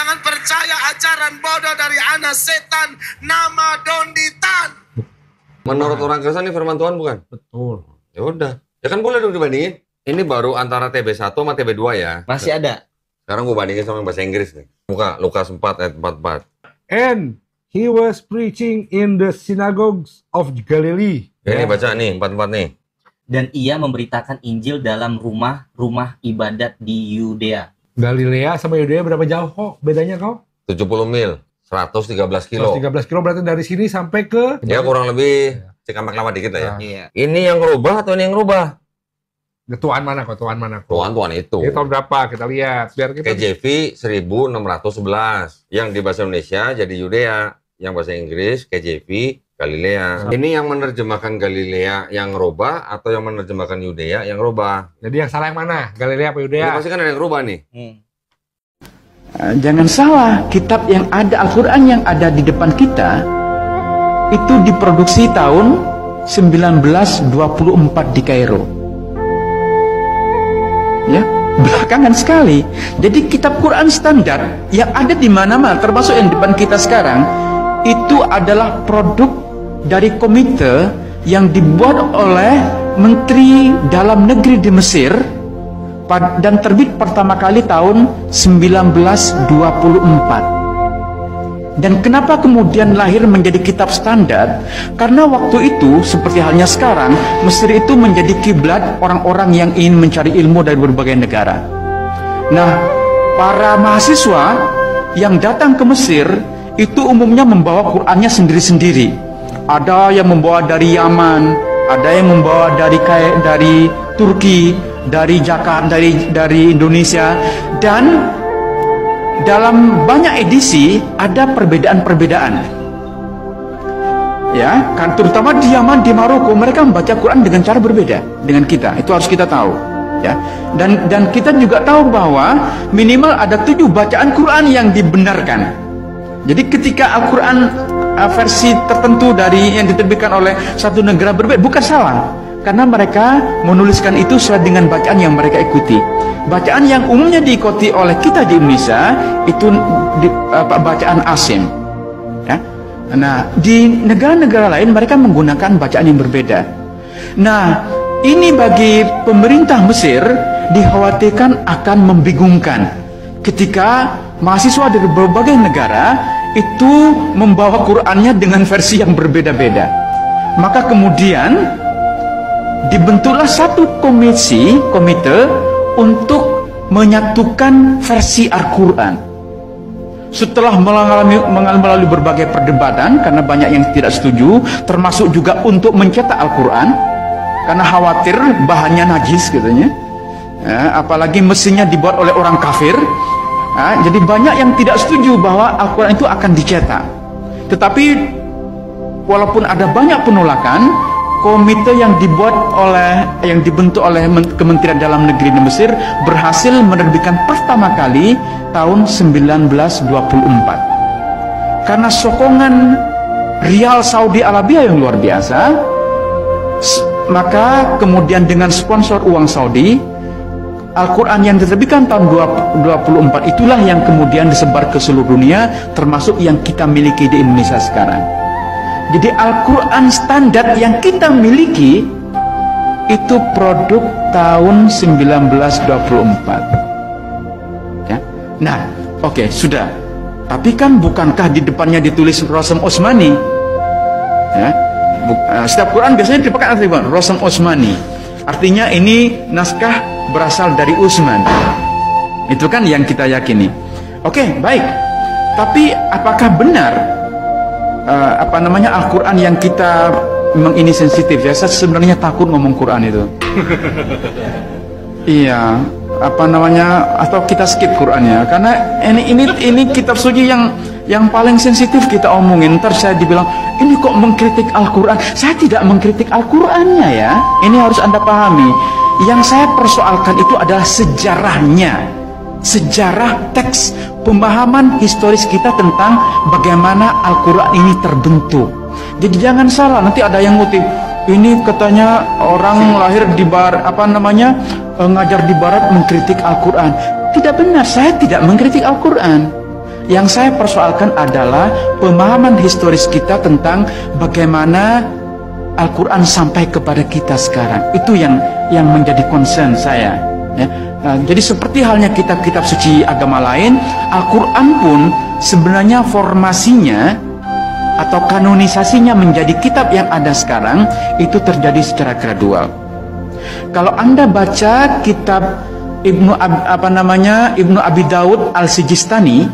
Jangan percaya ajaran bodoh dari anak setan nama Donditan. Menurut orang Kristen ini firman Tuhan bukan? Betul. Ya udah. Ya kan boleh dong dibandingin. Ini baru antara TB1 sama TB2 ya. Masih ada. Sekarang gue bandingin sama yang bahasa Inggris nih. Buka Lukas 4 ayat 44. And he was preaching in the synagogues of Galilee. Ya, ini baca nih 44 nih. Dan ia memberitakan Injil dalam rumah-rumah ibadat di Yudea. Galilea sama Yudea berapa jauh kok? Bedanya kau? 70 mil. 113 kilo. 113 kilo berarti dari sini sampai ke... Ya kurang lebih Cikampek lama dikit lah ya. Iya. Ini yang ngerubah atau ini yang ngerubah? Tuan mana kok? Tuan mana kok? Tuan itu. Ini tahun berapa? Kita lihat. Biar kita... KJV 1611. Yang di bahasa Indonesia jadi Yudea. Yang bahasa Inggris KJV Galilea. Ini yang menerjemahkan Galilea yang ngerubah atau yang menerjemahkan Yudea yang ngerubah? Jadi yang salah yang mana? Galilea apa Yudea? Ini pasti kan ada yang ngerubah nih. Jangan salah, kitab yang ada, Al-Quran yang ada di depan kita itu diproduksi tahun 1924 di Kairo. Ya, belakangan sekali. Jadi kitab Quran standar yang ada di mana-mana, termasuk yang di depan kita sekarang, itu adalah produk dari komite yang dibuat oleh Menteri Dalam Negeri di Mesir dan terbit pertama kali tahun 1924. Dan kenapa kemudian lahir menjadi kitab standar? Karena waktu itu, seperti halnya sekarang, Mesir itu menjadi kiblat orang-orang yang ingin mencari ilmu dari berbagai negara. Nah, para mahasiswa yang datang ke Mesir itu umumnya membawa Qur'annya sendiri-sendiri. Ada yang membawa dari Yaman, ada yang membawa dari Turki, dari Jakarta, dari Indonesia, dan dalam banyak edisi ada perbedaan-perbedaan. Ya, kan terutama di Yaman, di Maroko, mereka membaca Quran dengan cara berbeda dengan kita. Itu harus kita tahu. Ya, dan kita juga tahu bahwa minimal ada 7 bacaan Quran yang dibenarkan. Jadi ketika Al-Quran versi tertentu dari yang diterbitkan oleh satu negara berbeda, bukan salah. Karena mereka menuliskan itu sesuai dengan bacaan yang mereka ikuti. Bacaan yang umumnya diikuti oleh kita di Indonesia itu bacaan Asim. Ya? Nah, di negara-negara lain mereka menggunakan bacaan yang berbeda. Nah, ini bagi pemerintah Mesir dikhawatirkan akan membingungkan ketika mahasiswa dari berbagai negara itu membawa Qur'annya dengan versi yang berbeda-beda. Maka kemudian dibentuklah satu komite untuk menyatukan versi Al-Quran. Setelah melalui berbagai perdebatan, karena banyak yang tidak setuju, termasuk juga untuk mencetak Al-Quran, karena khawatir bahannya najis katanya, ya, apalagi mesinnya dibuat oleh orang kafir. Ya, jadi banyak yang tidak setuju bahwa Al-Quran itu akan dicetak. Tetapi walaupun ada banyak penolakan, komite yang dibentuk oleh Kementerian Dalam Negeri di Mesir berhasil menerbitkan pertama kali tahun 1924. Karena sokongan rial Saudi Arabia yang luar biasa, maka kemudian dengan sponsor uang Saudi, Al-Quran yang diterbitkan tahun 24 itulah yang kemudian disebar ke seluruh dunia, termasuk yang kita miliki di Indonesia sekarang. Jadi Al-Quran standar yang kita miliki itu produk tahun 1924. Ya. Nah, oke, sudah. Tapi kan bukankah di depannya ditulis Rasam Osmani? Ya. Setiap Quran biasanya dipakai atribut Rasam Osmani. Artinya ini naskah berasal dari Utsman. Itu kan yang kita yakini. Oke, baik. Tapi apakah benar Al-Quran yang kita memang ini sensitif ya? Saya sebenarnya takut ngomong Quran itu. Iya, atau kita skip Qurannya karena ini kitab suci yang paling sensitif kita omongin. Ntar saya dibilang ini kok mengkritik Al-Quran. Saya tidak mengkritik Al-Qurannya ya. Ini harus Anda pahami. Yang saya persoalkan itu adalah sejarahnya, sejarah teks, pemahaman historis kita tentang bagaimana Al-Quran ini terbentuk. Jadi jangan salah, nanti ada yang ngutip ini katanya orang lahir di barat, ngajar di barat mengkritik Al-Quran. Tidak benar, saya tidak mengkritik Al-Quran. Yang saya persoalkan adalah pemahaman historis kita tentang bagaimana Al-Quran sampai kepada kita sekarang. Itu yang menjadi concern saya. Ya. Jadi seperti halnya kitab-kitab suci agama lain, Al-Quran pun sebenarnya formasinya atau kanonisasinya menjadi kitab yang ada sekarang itu terjadi secara gradual. Kalau Anda baca kitab Ibnu Abi Daud Al-Sijistani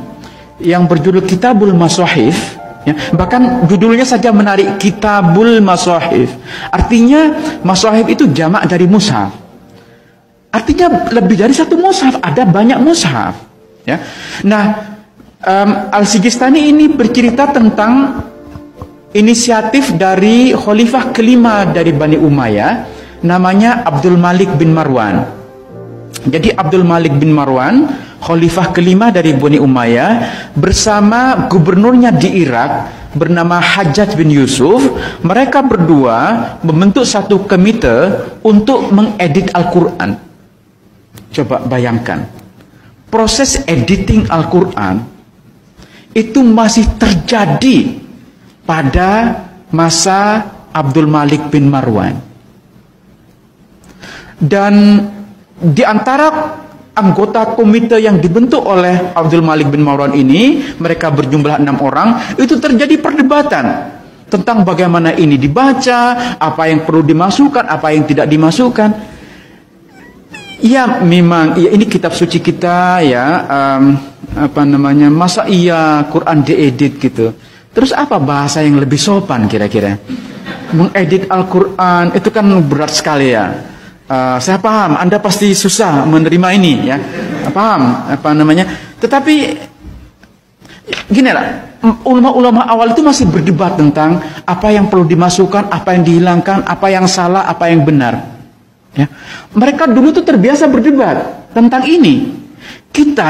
yang berjudul Kitabul Masahif, ya, bahkan judulnya saja menarik, Kitabul Masahif. Artinya Masahif itu jamak dari mushaf. Artinya lebih dari satu mushaf, ada banyak mushaf. Ya. Nah, Al-Sijistani ini bercerita tentang inisiatif dari khalifah kelima dari Bani Umayyah, namanya Abdul Malik bin Marwan. Jadi Abdul Malik bin Marwan, khalifah kelima dari Bani Umayyah, bersama gubernurnya di Irak bernama Hajjaj bin Yusuf, mereka berdua membentuk satu komite untuk mengedit Al-Quran. Coba bayangkan, proses editing Al-Quran itu masih terjadi pada masa Abdul Malik bin Marwan. Dan di antara anggota komite yang dibentuk oleh Abdul Malik bin Marwan ini, mereka berjumlah 6 orang, itu terjadi perdebatan tentang bagaimana ini dibaca, apa yang perlu dimasukkan, apa yang tidak dimasukkan. Ya memang, ya ini kitab suci kita ya, masa iya Quran diedit gitu. Terus apa bahasa yang lebih sopan kira-kira? Mengedit Al-Quran itu kan berat sekali ya. Saya paham, Anda pasti susah menerima ini ya, paham Tetapi gini lah, ulama-ulama awal itu masih berdebat tentang apa yang perlu dimasukkan, apa yang dihilangkan, apa yang salah, apa yang benar. Ya, mereka dulu tuh terbiasa berdebat tentang ini. Kita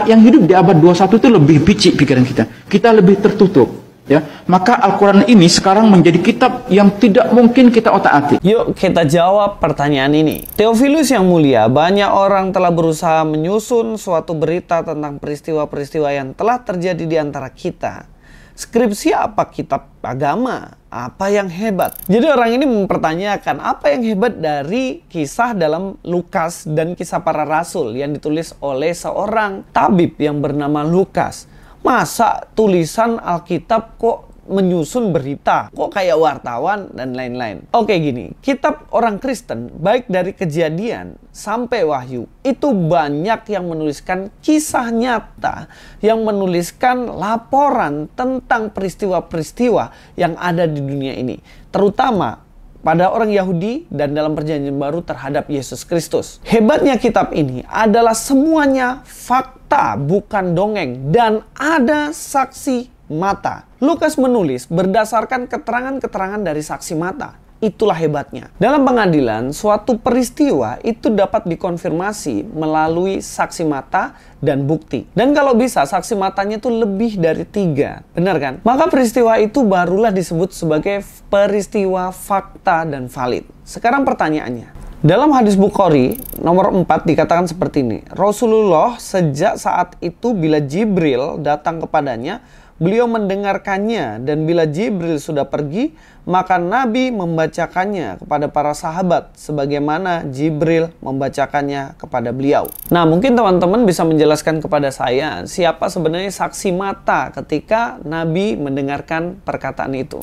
yang hidup di abad 21 itu lebih picik pikiran kita. Kita lebih tertutup. Ya, maka Al-Quran ini sekarang menjadi kitab yang tidak mungkin kita otak-atik. Yuk kita jawab pertanyaan ini. Theophilus yang mulia, banyak orang telah berusaha menyusun suatu berita tentang peristiwa-peristiwa yang telah terjadi di antara kita. Skripsi apa kitab agama? Apa yang hebat? Jadi orang ini mempertanyakan apa yang hebat dari kisah dalam Lukas dan kisah para rasul yang ditulis oleh seorang tabib yang bernama Lukas. Masa tulisan Alkitab kok menyusun berita? Kok kayak wartawan dan lain-lain? Oke gini, kitab orang Kristen baik dari Kejadian sampai Wahyu itu banyak yang menuliskan kisah nyata, yang menuliskan laporan tentang peristiwa-peristiwa yang ada di dunia ini. Terutama pada orang Yahudi dan dalam perjanjian baru terhadap Yesus Kristus. Hebatnya kitab ini adalah semuanya fakta, bukan dongeng, dan ada saksi mata. Lukas menulis berdasarkan keterangan-keterangan dari saksi mata. Itulah hebatnya. Dalam pengadilan, suatu peristiwa itu dapat dikonfirmasi melalui saksi mata dan bukti. Dan kalau bisa, saksi matanya itu lebih dari 3. Benar kan? Maka peristiwa itu barulah disebut sebagai peristiwa fakta dan valid. Sekarang pertanyaannya. Dalam hadis Bukhari nomor 4 dikatakan seperti ini. Rasulullah sejak saat itu bila Jibril datang kepadanya, beliau mendengarkannya, dan bila Jibril sudah pergi, maka Nabi membacakannya kepada para sahabat sebagaimana Jibril membacakannya kepada beliau. Nah, mungkin teman-teman bisa menjelaskan kepada saya siapa sebenarnya saksi mata ketika Nabi mendengarkan perkataan itu.